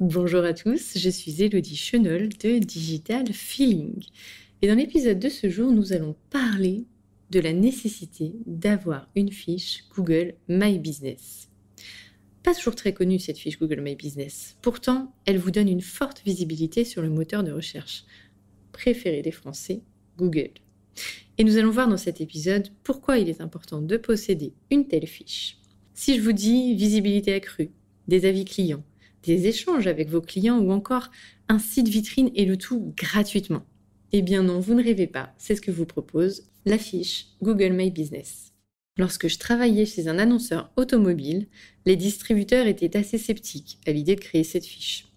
Bonjour à tous, je suis Elodie Chenol de Digital Feeling. Et dans l'épisode de ce jour, nous allons parler de la nécessité d'avoir une fiche Google My Business. Pas toujours très connue cette fiche Google My Business. Pourtant, elle vous donne une forte visibilité sur le moteur de recherche préféré des Français, Google. Et nous allons voir dans cet épisode pourquoi il est important de posséder une telle fiche. Si je vous dis visibilité accrue, des avis clients, des échanges avec vos clients ou encore un site vitrine et le tout gratuitement. Eh bien non, vous ne rêvez pas, c'est ce que vous propose la fiche Google My Business. Lorsque je travaillais chez un annonceur automobile, les distributeurs étaient assez sceptiques à l'idée de créer cette fiche.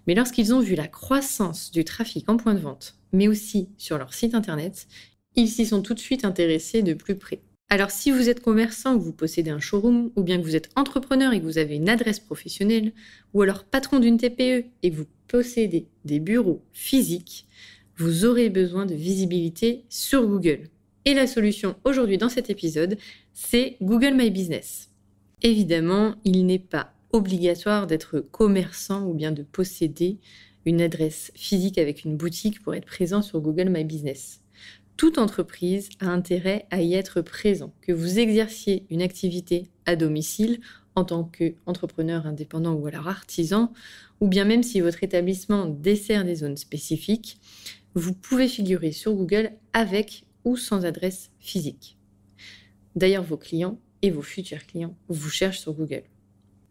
Mais lorsqu'ils ont vu la croissance du trafic en point de vente, mais aussi sur leur site internet, ils s'y sont tout de suite intéressés de plus près. Alors si vous êtes commerçant ou vous possédez un showroom, ou bien que vous êtes entrepreneur et que vous avez une adresse professionnelle, ou alors patron d'une TPE et que vous possédez des bureaux physiques, vous aurez besoin de visibilité sur Google. Et la solution aujourd'hui dans cet épisode, c'est Google My Business. Évidemment, il n'est pas obligatoire d'être commerçant ou bien de posséder une adresse physique avec une boutique pour être présent sur Google My Business. Toute entreprise a intérêt à y être présent, que vous exerciez une activité à domicile en tant qu'entrepreneur indépendant ou alors artisan, ou bien même si votre établissement dessert des zones spécifiques, vous pouvez figurer sur Google avec ou sans adresse physique. D'ailleurs, vos clients et vos futurs clients vous cherchent sur Google.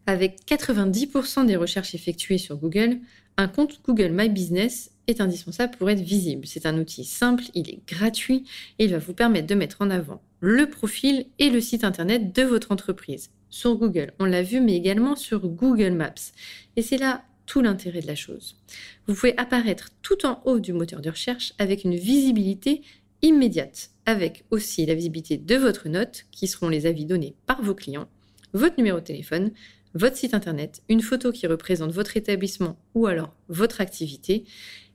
Avec 90% des recherches effectuées sur Google, un compte Google My Business est indispensable pour être visible. C'est un outil simple, il est gratuit et il va vous permettre de mettre en avant le profil et le site internet de votre entreprise. Sur Google, on l'a vu, mais également sur Google Maps. Et c'est là tout l'intérêt de la chose. Vous pouvez apparaître tout en haut du moteur de recherche avec une visibilité immédiate, avec aussi la visibilité de votre note, qui seront les avis donnés par vos clients, votre numéro de téléphone, votre site internet, une photo qui représente votre établissement ou alors votre activité,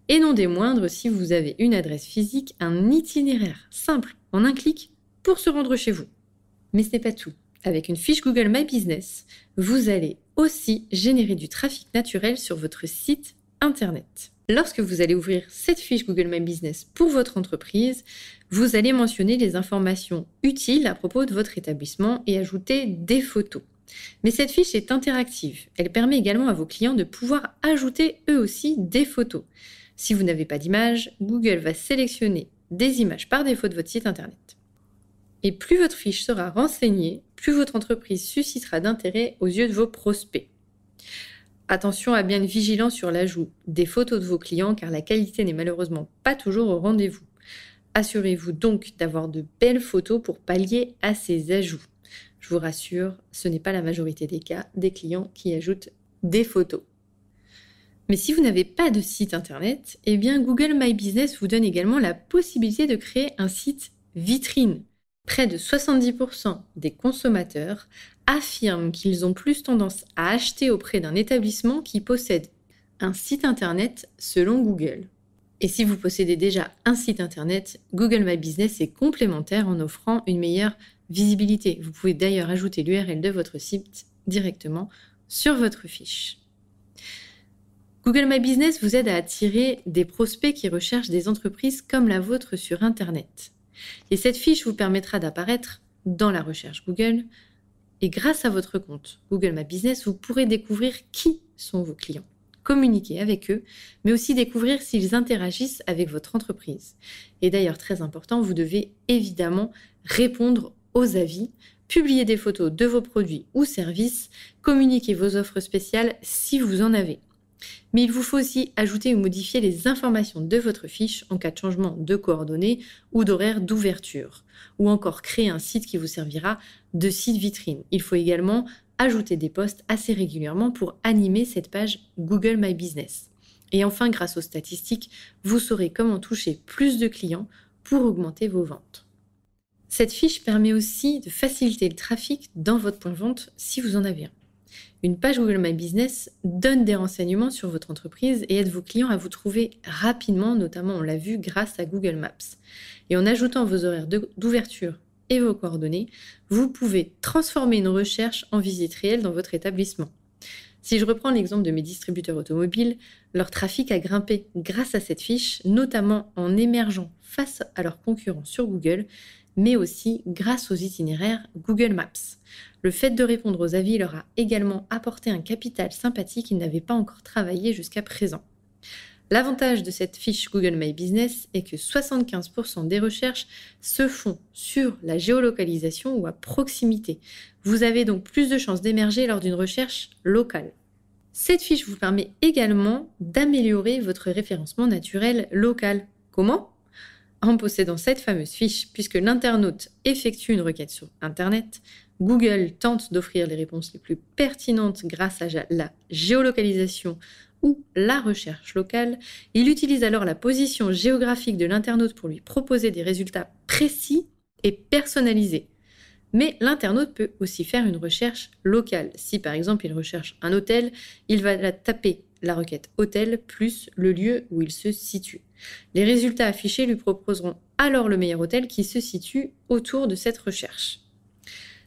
et non des moindres si vous avez une adresse physique, un itinéraire simple en un clic pour se rendre chez vous. Mais ce n'est pas tout. Avec une fiche Google My Business, vous allez aussi générer du trafic naturel sur votre site internet. Lorsque vous allez ouvrir cette fiche Google My Business pour votre entreprise, vous allez mentionner les informations utiles à propos de votre établissement et ajouter des photos. Mais cette fiche est interactive. Elle permet également à vos clients de pouvoir ajouter eux aussi des photos. Si vous n'avez pas d'image, Google va sélectionner des images par défaut de votre site internet. Et plus votre fiche sera renseignée, plus votre entreprise suscitera d'intérêt aux yeux de vos prospects. Attention à bien être vigilant sur l'ajout des photos de vos clients car la qualité n'est malheureusement pas toujours au rendez-vous. Assurez-vous donc d'avoir de belles photos pour pallier à ces ajouts. Je vous rassure, ce n'est pas la majorité des cas des clients qui ajoutent des photos. Mais si vous n'avez pas de site internet, eh bien Google My Business vous donne également la possibilité de créer un site vitrine. Près de 70% des consommateurs affirment qu'ils ont plus tendance à acheter auprès d'un établissement qui possède un site internet selon Google. Et si vous possédez déjà un site internet, Google My Business est complémentaire en offrant une meilleure visibilité. Vous pouvez d'ailleurs ajouter l'URL de votre site directement sur votre fiche. Google My Business vous aide à attirer des prospects qui recherchent des entreprises comme la vôtre sur Internet. Et cette fiche vous permettra d'apparaître dans la recherche Google. Et grâce à votre compte Google My Business, vous pourrez découvrir qui sont vos clients, communiquer avec eux, mais aussi découvrir s'ils interagissent avec votre entreprise. Et d'ailleurs, très important, vous devez évidemment répondre aux avis, publier des photos de vos produits ou services, communiquer vos offres spéciales si vous en avez. Mais il vous faut aussi ajouter ou modifier les informations de votre fiche en cas de changement de coordonnées ou d'horaire d'ouverture, ou encore créer un site qui vous servira de site vitrine. Il faut également ajouter des posts assez régulièrement pour animer cette page Google My Business. Et enfin, grâce aux statistiques, vous saurez comment toucher plus de clients pour augmenter vos ventes. Cette fiche permet aussi de faciliter le trafic dans votre point de vente si vous en avez un. Une page Google My Business donne des renseignements sur votre entreprise et aide vos clients à vous trouver rapidement, notamment on l'a vu grâce à Google Maps. Et en ajoutant vos horaires d'ouverture et vos coordonnées, vous pouvez transformer une recherche en visite réelle dans votre établissement. Si je reprends l'exemple de mes distributeurs automobiles, leur trafic a grimpé grâce à cette fiche, notamment en émergeant face à leurs concurrents sur Google, mais aussi grâce aux itinéraires Google Maps. Le fait de répondre aux avis leur a également apporté un capital sympathique qu'ils n'avaient pas encore travaillé jusqu'à présent. L'avantage de cette fiche Google My Business est que 75% des recherches se font sur la géolocalisation ou à proximité. Vous avez donc plus de chances d'émerger lors d'une recherche locale. Cette fiche vous permet également d'améliorer votre référencement naturel local. Comment ? En possédant cette fameuse fiche, puisque l'internaute effectue une requête sur Internet, Google tente d'offrir les réponses les plus pertinentes grâce à la géolocalisation ou la recherche locale. Il utilise alors la position géographique de l'internaute pour lui proposer des résultats précis et personnalisés. Mais l'internaute peut aussi faire une recherche locale. Si par exemple il recherche un hôtel, il va taper la requête hôtel plus le lieu où il se situe. Les résultats affichés lui proposeront alors le meilleur hôtel qui se situe autour de cette recherche.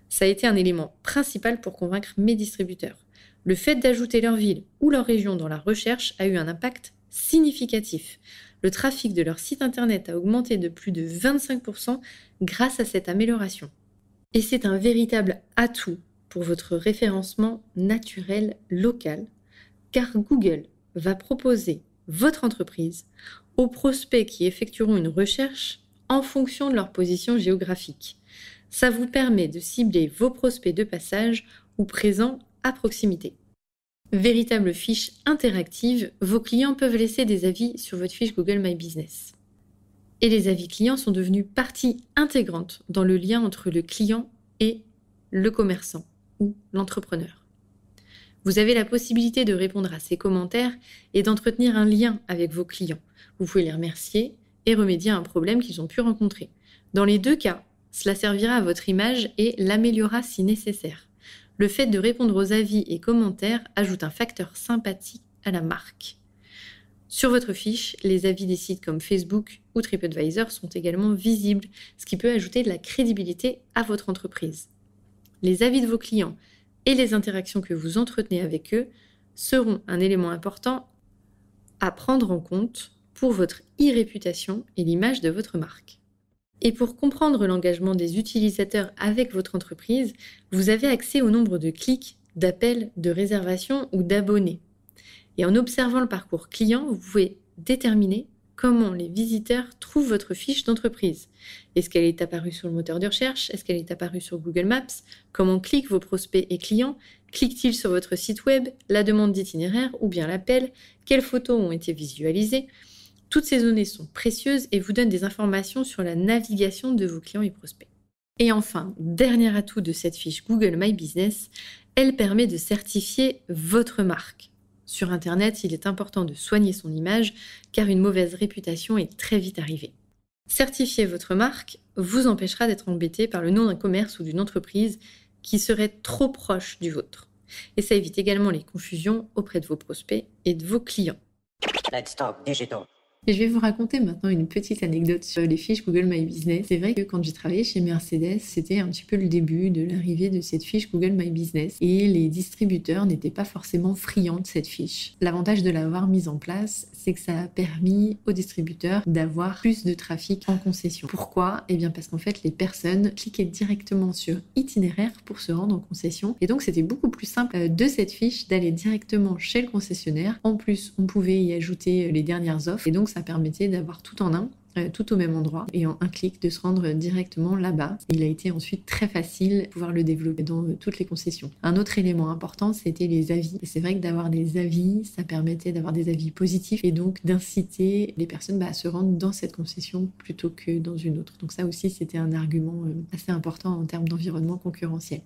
Ça a été un élément principal pour convaincre mes distributeurs. Le fait d'ajouter leur ville ou leur région dans la recherche a eu un impact significatif. Le trafic de leur site internet a augmenté de plus de 25% grâce à cette amélioration. Et c'est un véritable atout pour votre référencement naturel local, car Google va proposer votre entreprise aux prospects qui effectueront une recherche en fonction de leur position géographique. Ça vous permet de cibler vos prospects de passage ou présents à proximité. Véritable fiche interactive, vos clients peuvent laisser des avis sur votre fiche Google My Business. Et les avis clients sont devenus partie intégrante dans le lien entre le client et le commerçant ou l'entrepreneur. Vous avez la possibilité de répondre à ces commentaires et d'entretenir un lien avec vos clients. Vous pouvez les remercier et remédier à un problème qu'ils ont pu rencontrer. Dans les deux cas, cela servira à votre image et l'améliorera si nécessaire. Le fait de répondre aux avis et commentaires ajoute un facteur sympathique à la marque. Sur votre fiche, les avis des sites comme Facebook ou TripAdvisor sont également visibles, ce qui peut ajouter de la crédibilité à votre entreprise. Les avis de vos clients et les interactions que vous entretenez avec eux seront un élément important à prendre en compte pour votre e-réputation et l'image de votre marque. Et pour comprendre l'engagement des utilisateurs avec votre entreprise, vous avez accès au nombre de clics, d'appels, de réservations ou d'abonnés. Et en observant le parcours client, vous pouvez déterminer comment les visiteurs trouvent votre fiche d'entreprise. Est-ce qu'elle est apparue sur le moteur de recherche? Est-ce qu'elle est apparue sur Google Maps? Comment cliquent vos prospects et clients? Cliquent-ils sur votre site web, la demande d'itinéraire ou bien l'appel? Quelles photos ont été visualisées? Toutes ces données sont précieuses et vous donnent des informations sur la navigation de vos clients et prospects. Et enfin, dernier atout de cette fiche Google My Business, elle permet de certifier votre marque. Sur Internet, il est important de soigner son image car une mauvaise réputation est très vite arrivée. Certifier votre marque vous empêchera d'être embêté par le nom d'un commerce ou d'une entreprise qui serait trop proche du vôtre. Et ça évite également les confusions auprès de vos prospects et de vos clients. Let's talk digital. Et je vais vous raconter maintenant une petite anecdote sur les fiches Google My Business. C'est vrai que quand j'ai travaillé chez Mercedes, c'était un petit peu le début de l'arrivée de cette fiche Google My Business et les distributeurs n'étaient pas forcément friands de cette fiche. L'avantage de l'avoir mise en place, c'est que ça a permis aux distributeurs d'avoir plus de trafic en concession. Pourquoi ? Eh bien parce qu'en fait, les personnes cliquaient directement sur itinéraire pour se rendre en concession et donc c'était beaucoup plus simple de cette fiche d'aller directement chez le concessionnaire. En plus, on pouvait y ajouter les dernières offres et donc ça permettait d'avoir tout en un, tout au même endroit et en un clic de se rendre directement là-bas. Il a été ensuite très facile de pouvoir le développer dans toutes les concessions. Un autre élément important, c'était les avis. Et c'est vrai que d'avoir des avis, ça permettait d'avoir des avis positifs et donc d'inciter les personnes à se rendre dans cette concession plutôt que dans une autre. Donc ça aussi, c'était un argument assez important en termes d'environnement concurrentiel.